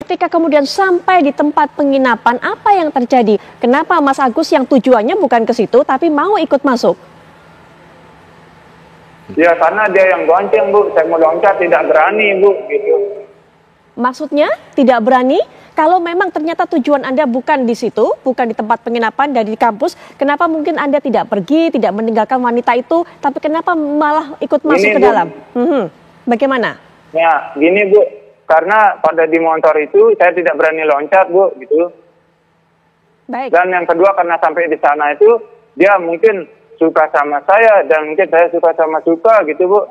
Ketika kemudian sampai di tempat penginapan, apa yang terjadi? Kenapa Mas Agus yang tujuannya bukan ke situ, tapi mau ikut masuk? Ya karena dia yang gonceng, Bu. Saya mau loncat tidak berani, Bu. Gitu. Maksudnya tidak berani? Kalau memang ternyata tujuan Anda bukan di situ, bukan di tempat penginapan dan di kampus, kenapa mungkin Anda tidak pergi, tidak meninggalkan wanita itu, tapi kenapa malah ikut masuk ke dalam? Bagaimana? Ya, gini Bu, karena pada di motor itu saya tidak berani loncat, Bu, gitu. Baik. Dan yang kedua karena sampai di sana itu dia mungkin suka sama saya dan mungkin saya suka sama gitu, Bu.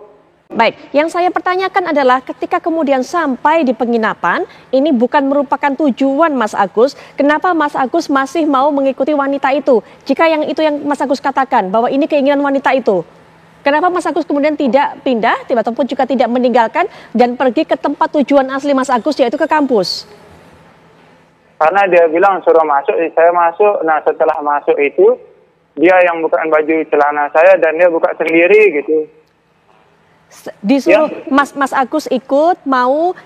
Baik, yang saya pertanyakan adalah ketika kemudian sampai di penginapan, ini bukan merupakan tujuan Mas Agus, kenapa Mas Agus masih mau mengikuti wanita itu? Jika yang itu yang Mas Agus katakan, bahwa ini keinginan wanita itu, kenapa Mas Agus kemudian tidak pindah, ataupun juga tidak meninggalkan dan pergi ke tempat tujuan asli Mas Agus, yaitu ke kampus? Karena dia bilang suruh masuk, saya masuk, nah setelah masuk itu, dia yang bukain baju celana saya dan dia buka sendiri gitu. Disuruh ya. Mas Agus ikut,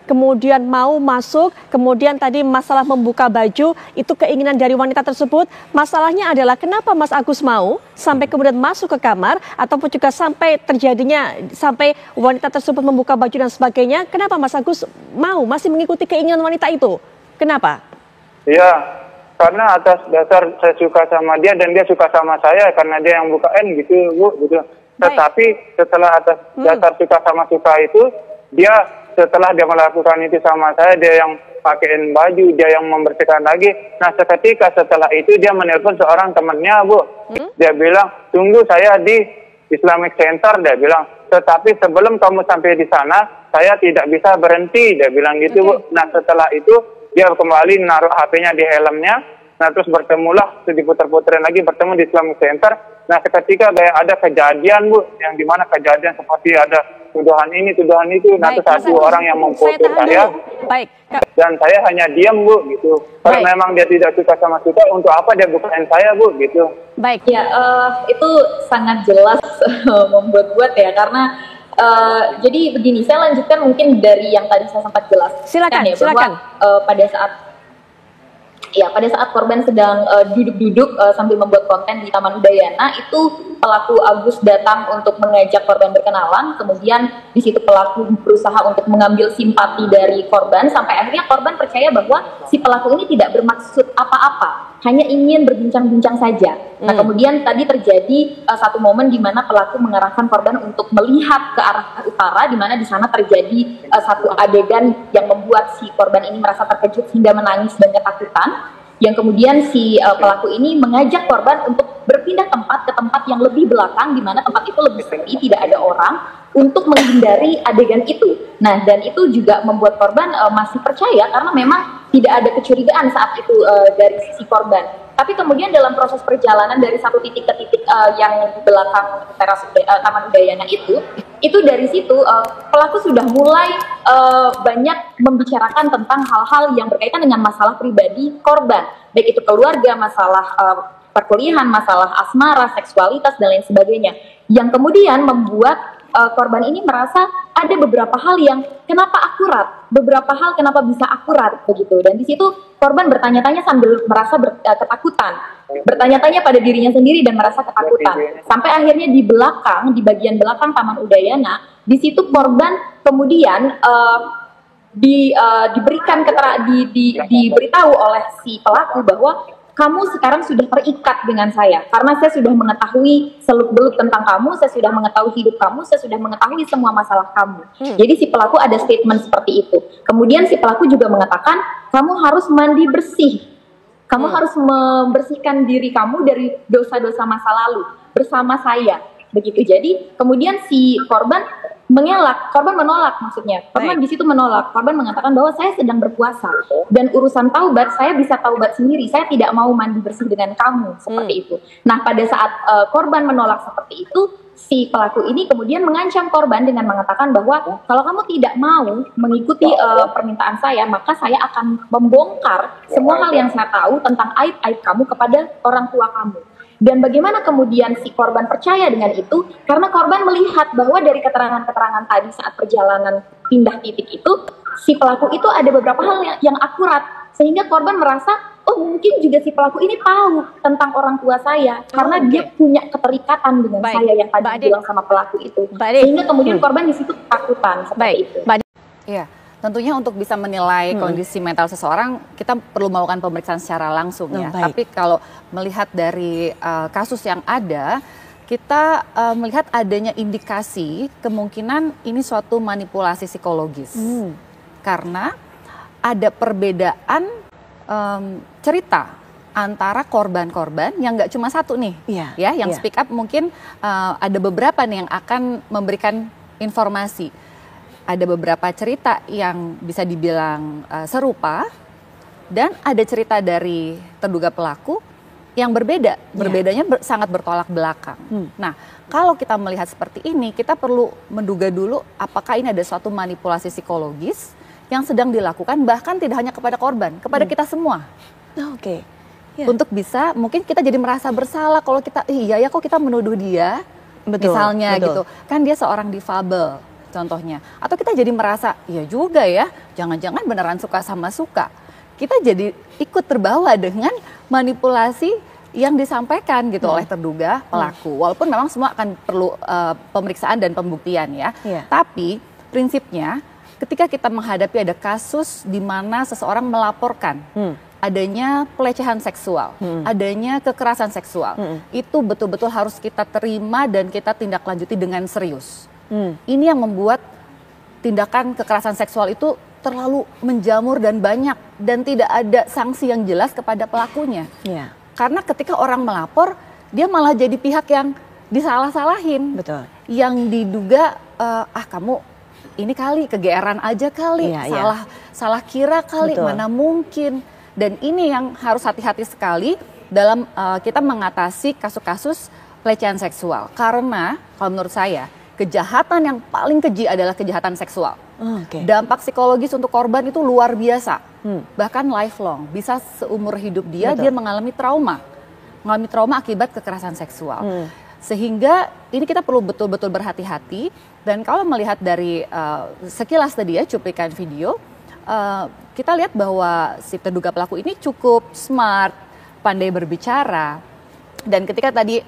kemudian mau masuk, kemudian tadi masalah membuka baju, itu keinginan dari wanita tersebut. Masalahnya adalah kenapa Mas Agus mau sampai kemudian masuk ke kamar, ataupun juga sampai wanita tersebut membuka baju dan sebagainya. Kenapa Mas Agus masih mengikuti keinginan wanita itu? Kenapa? Iya, karena atas dasar saya suka sama dia dan dia suka sama saya karena dia yang bukain gitu, Bu, gitu. Tetapi setelah atas dasar suka itu, dia setelah dia melakukan itu sama saya, dia yang pakaiin baju, dia yang membersihkan lagi. Nah, seketika setelah itu dia menelpon seorang temannya, Bu. Dia bilang, tunggu saya di Islamic Center, dia bilang. Tetapi sebelum kamu sampai di sana, saya tidak bisa berhenti, dia bilang gitu, Bu. Nah, setelah itu dia kembali naruh HP-nya di helmnya. Nah, terus bertemulah, diputer-puterin lagi, bertemu di Islamic Center. Nah, seketika kayak ada kejadian, Bu, yang dimana kejadian seperti ada tuduhan ini, tuduhan itu. Nah, satu orang yang memfoto saya. Baik. Dan saya hanya diam, Bu, gitu. Kalau memang dia tidak suka sama kita, untuk apa dia bukain saya, Bu, gitu. Baik. Ya, itu sangat jelas membuat-buat ya, karena jadi begini, saya lanjutkan mungkin dari yang tadi saya sempat jelaskan. Silakan, ya, silakan. Bahwa pada saat korban sedang duduk-duduk sambil membuat konten di Taman Udayana, itu pelaku Agus datang untuk mengajak korban berkenalan. Kemudian di situ pelaku berusaha untuk mengambil simpati dari korban, sampai akhirnya korban percaya bahwa si pelaku ini tidak bermaksud apa-apa, hanya ingin berbincang-bincang saja. Nah, kemudian tadi terjadi satu momen di mana pelaku mengarahkan korban untuk melihat ke arah utara, di mana di sana terjadi satu adegan yang membuat si korban ini merasa terkejut hingga menangis dan ketakutan. Yang kemudian si pelaku ini mengajak korban untuk berpindah tempat ke tempat yang lebih belakang, di mana tempat itu lebih sepi, tidak ada orang, untuk menghindari adegan itu. Nah, dan itu juga membuat korban masih percaya karena memang tidak ada kecurigaan saat itu dari sisi korban. Tapi kemudian dalam proses perjalanan dari satu titik ke titik yang di belakang teras Taman Udayana itu dari situ pelaku sudah mulai banyak membicarakan tentang hal-hal yang berkaitan dengan masalah pribadi korban, baik itu keluarga, masalah perkuliahan, masalah asmara, seksualitas dan lain sebagainya, yang kemudian membuat korban ini merasa ada beberapa hal yang kenapa akurat, beberapa hal kenapa bisa akurat begitu. Dan di situ korban bertanya-tanya sambil merasa ketakutan, bertanya-tanya pada dirinya sendiri dan merasa ketakutan. Sampai akhirnya di belakang, di bagian belakang Taman Udayana, di situ korban kemudian diberitahu oleh si pelaku bahwa kamu sekarang sudah terikat dengan saya, karena saya sudah mengetahui seluk-beluk tentang kamu, saya sudah mengetahui hidup kamu, saya sudah mengetahui semua masalah kamu. Jadi si pelaku ada statement seperti itu. Kemudian si pelaku juga mengatakan, kamu harus mandi bersih, kamu harus membersihkan diri kamu dari dosa-dosa masa lalu bersama saya. Begitu. Jadi kemudian si korban menolak maksudnya. Korban di situ menolak. Korban mengatakan bahwa saya sedang berpuasa dan urusan taubat saya bisa taubat sendiri. Saya tidak mau mandi bersih dengan kamu seperti itu. Nah, pada saat korban menolak seperti itu, si pelaku ini kemudian mengancam korban dengan mengatakan bahwa kalau kamu tidak mau mengikuti permintaan saya, maka saya akan membongkar semua hal yang saya tahu tentang aib-aib kamu kepada orang tua kamu. Dan bagaimana kemudian si korban percaya dengan itu? Karena korban melihat bahwa dari keterangan-keterangan tadi saat perjalanan pindah titik itu, si pelaku itu ada beberapa hal yang akurat, sehingga korban merasa, oh mungkin juga si pelaku ini tahu tentang orang tua saya, karena dia punya keterikatan dengan saya yang tadi bilang sama pelaku itu. Sehingga kemudian korban di situ ketakutan seperti itu. Iya. Tentunya untuk bisa menilai kondisi mental seseorang, kita perlu melakukan pemeriksaan secara langsung ya. Tapi kalau melihat dari kasus yang ada, kita melihat adanya indikasi kemungkinan ini suatu manipulasi psikologis. Karena ada perbedaan cerita antara korban-korban yang nggak cuma satu nih. Ya, yang speak up mungkin ada beberapa nih yang akan memberikan informasi. Ada beberapa cerita yang bisa dibilang serupa dan ada cerita dari terduga pelaku yang berbeda. Berbedanya sangat bertolak belakang. Nah, kalau kita melihat seperti ini, kita perlu menduga dulu apakah ini ada suatu manipulasi psikologis yang sedang dilakukan bahkan tidak hanya kepada korban, kepada kita semua. Untuk bisa, mungkin kita jadi merasa bersalah kalau kita, iya ya kok kita menuduh dia, misalnya gitu. Kan dia seorang difabel. Contohnya, atau kita jadi merasa, iya juga ya, jangan-jangan beneran suka sama suka. Kita jadi ikut terbawa dengan manipulasi yang disampaikan gitu oleh terduga pelaku. Walaupun memang semua akan perlu pemeriksaan dan pembuktian ya. Tapi prinsipnya, ketika kita menghadapi ada kasus di mana seseorang melaporkan adanya pelecehan seksual, adanya kekerasan seksual, itu betul-betul harus kita terima dan kita tindak lanjuti dengan serius. Ini yang membuat tindakan kekerasan seksual itu terlalu menjamur dan banyak dan tidak ada sanksi yang jelas kepada pelakunya. Karena ketika orang melapor, dia malah jadi pihak yang disalah-salahin. Yang diduga, kamu ini kali kegeeran aja kali, salah kira kali, mana mungkin. Dan ini yang harus hati-hati sekali dalam kita mengatasi kasus-kasus pelecehan seksual. Karena kalau menurut saya, kejahatan yang paling keji adalah kejahatan seksual. Dampak psikologis untuk korban itu luar biasa. Bahkan lifelong, bisa seumur hidup dia mengalami trauma. Mengalami trauma akibat kekerasan seksual. Sehingga ini kita perlu betul-betul berhati-hati. Dan kalau melihat dari sekilas tadi ya, cuplikan video, kita lihat bahwa si terduga pelaku ini cukup smart, pandai berbicara. Dan ketika tadi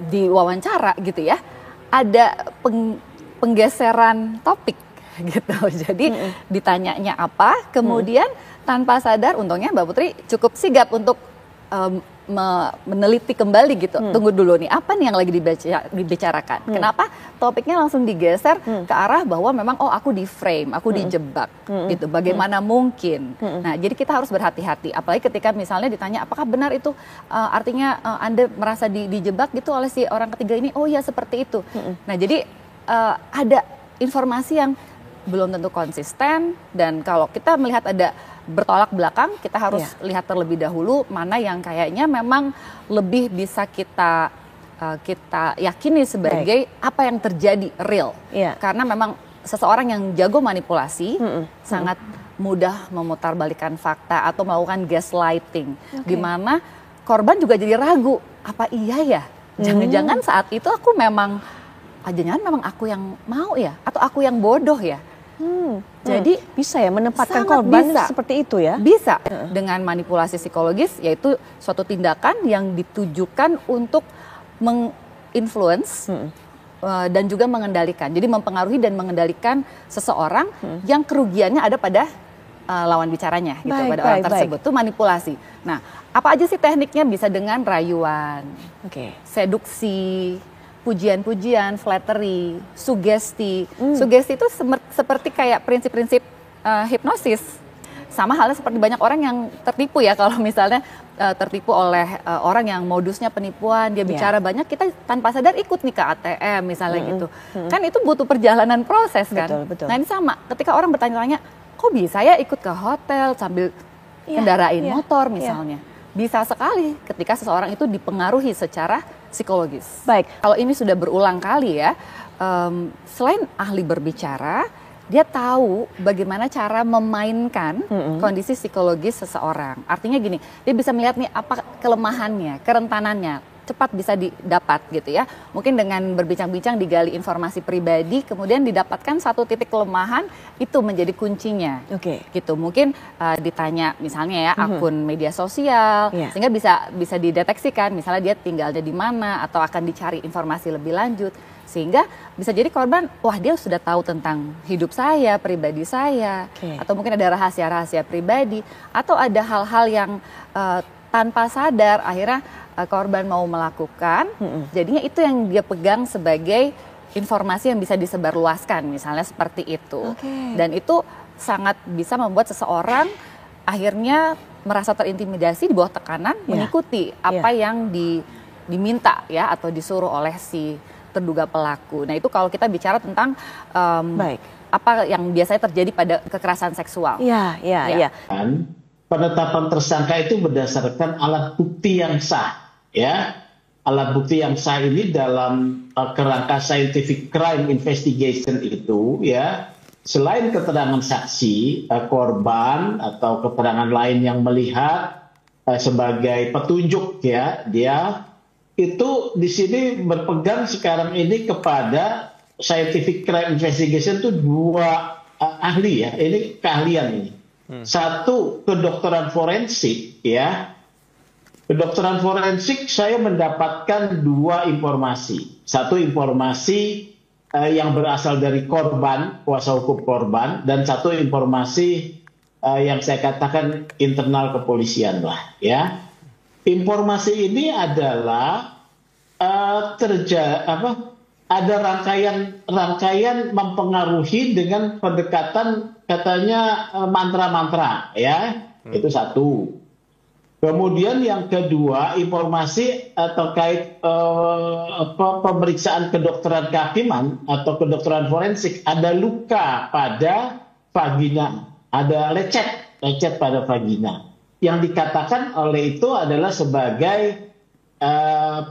di wawancara gitu ya, ada penggeseran topik gitu. Jadi ditanyanya apa, kemudian tanpa sadar, untungnya Mbak Putri cukup sigap untuk meneliti kembali gitu. Tunggu dulu nih, apa nih yang lagi dibicarakan? Kenapa topiknya langsung digeser ke arah bahwa memang aku di frame, aku dijebak gitu. Bagaimana mungkin? Nah, jadi kita harus berhati-hati. Apalagi ketika misalnya ditanya apakah benar itu artinya Anda merasa dijebak gitu oleh si orang ketiga ini? Oh ya, seperti itu. Nah, jadi ada informasi yang belum tentu konsisten, dan kalau kita melihat ada bertolak belakang, kita harus lihat terlebih dahulu mana yang kayaknya memang lebih bisa kita yakini sebagai apa yang terjadi real. Karena memang seseorang yang jago manipulasi sangat mudah memutarbalikkan fakta atau melakukan gaslighting, di mana korban juga jadi ragu, apa iya ya? Jangan-jangan saat itu aku memang, jangan memang aku yang mau ya, atau aku yang bodoh ya. Jadi bisa ya menempatkan korban seperti itu ya? Bisa dengan manipulasi psikologis, yaitu suatu tindakan yang ditujukan untuk menginfluence dan juga mengendalikan. Jadi mempengaruhi dan mengendalikan seseorang yang kerugiannya ada pada lawan bicaranya, gitu, pada orang tersebut. Itu manipulasi. Nah, apa aja sih tekniknya? Bisa dengan rayuan, seduksi, pujian-pujian, flattery, sugesti. Sugesti itu seperti kayak prinsip-prinsip hipnosis. Sama halnya seperti banyak orang yang tertipu ya, kalau misalnya tertipu oleh orang yang modusnya penipuan, dia bicara banyak, kita tanpa sadar ikut nih ke ATM misalnya gitu. Kan itu butuh perjalanan proses kan. Nah, ini sama, ketika orang bertanya-tanya, kok bisa ya ikut ke hotel sambil kendarain motor misalnya. Bisa sekali ketika seseorang itu dipengaruhi secara psikologis. Baik, kalau ini sudah berulang kali ya, selain ahli berbicara, dia tahu bagaimana cara memainkan kondisi psikologis seseorang. Artinya gini, dia bisa melihat nih apa kelemahannya, kerentanannya, cepat bisa didapat gitu ya. Mungkin dengan berbincang-bincang digali informasi pribadi, kemudian didapatkan satu titik kelemahan, itu menjadi kuncinya. Gitu. Mungkin ditanya misalnya ya akun media sosial, sehingga bisa dideteksikan misalnya dia tinggalnya di mana atau akan dicari informasi lebih lanjut. Sehingga bisa jadi korban, wah dia sudah tahu tentang hidup saya, pribadi saya, atau mungkin ada rahasia-rahasia pribadi, atau ada hal-hal yang tanpa sadar akhirnya korban mau melakukan, jadinya itu yang dia pegang sebagai informasi yang bisa disebarluaskan, misalnya seperti itu. Dan itu sangat bisa membuat seseorang akhirnya merasa terintimidasi di bawah tekanan, mengikuti apa yang diminta ya atau disuruh oleh si terduga pelaku. Nah itu kalau kita bicara tentang apa yang biasanya terjadi pada kekerasan seksual. Penetapan tersangka itu berdasarkan alat bukti yang sah, ya. Alat bukti yang sah ini dalam kerangka scientific crime investigation itu, ya, selain keterangan saksi, korban atau keterangan lain yang melihat sebagai petunjuk, ya, dia itu di sini berpegang sekarang ini kepada scientific crime investigation itu dua ahli ya, ini keahlian ini. Satu kedokteran forensik ya, kedokteran forensik saya mendapatkan dua informasi. Satu informasi yang berasal dari korban, kuasa hukum korban, dan satu informasi yang saya katakan internal kepolisian lah ya. Informasi ini adalah ada rangkaian mempengaruhi dengan pendekatan katanya mantra-mantra ya, itu satu. Kemudian yang kedua informasi terkait pemeriksaan kedokteran kehakiman atau kedokteran forensik, ada luka pada vagina, ada lecet pada vagina. Yang dikatakan oleh itu adalah sebagai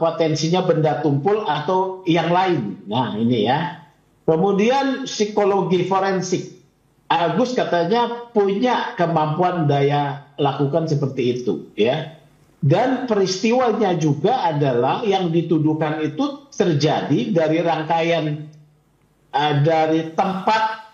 potensinya benda tumpul atau yang lain. Nah ini ya. Kemudian psikologi forensik. Agus katanya punya kemampuan daya lakukan seperti itu. Ya. Dan peristiwanya juga adalah yang dituduhkan itu terjadi dari rangkaian dari tempat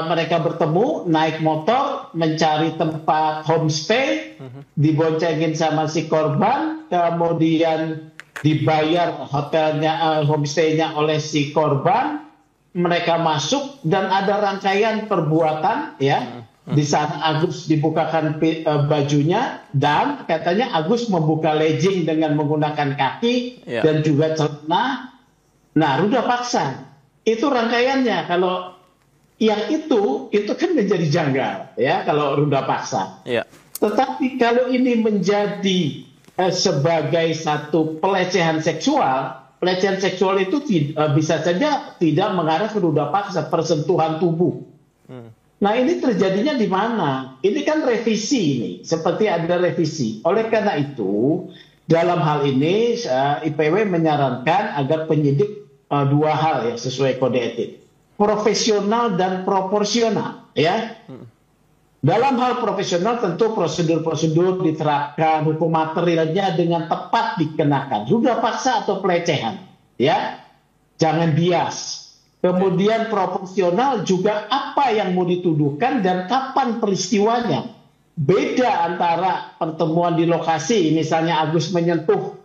mereka bertemu, naik motor, mencari tempat homestay, diboncengin sama si korban, kemudian dibayar hotelnya, homestay-nya oleh si korban, mereka masuk dan ada rangkaian perbuatan, ya. Di saat Agus dibukakan bajunya dan katanya Agus membuka legging dengan menggunakan kaki dan juga celana. Nah, ruda paksa. Itu rangkaiannya. Kalau yang itu kan menjadi janggal ya kalau ruda paksa. Tetapi kalau ini menjadi sebagai satu pelecehan seksual itu bisa saja tidak mengarah ke ruda paksa, persentuhan tubuh. Nah ini terjadinya di mana? Ini kan revisi ini, seperti ada revisi. Oleh karena itu dalam hal ini IPW menyarankan agar penyidik dua hal ya sesuai kode etik. Profesional dan proporsional ya. Dalam hal profesional tentu prosedur-prosedur diterapkan, hukum materialnya dengan tepat dikenakan. Sudah paksa atau pelecehan ya. Jangan bias. Kemudian proporsional juga apa yang mau dituduhkan dan kapan peristiwanya. Beda antara pertemuan di lokasi, misalnya Agus menyentuh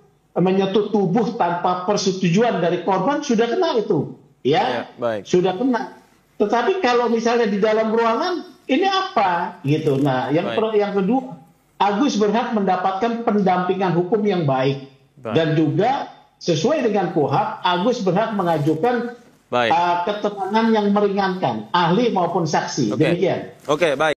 tubuh tanpa persetujuan dari korban, sudah kena itu. Ya, sudah kena. Tetapi kalau misalnya di dalam ruangan, ini apa? Gitu. Nah, yang kedua, Agus berhak mendapatkan pendampingan hukum yang baik. Dan juga sesuai dengan KUHP, Agus berhak mengajukan keterangan yang meringankan, ahli maupun saksi. Demikian. Oke, baik.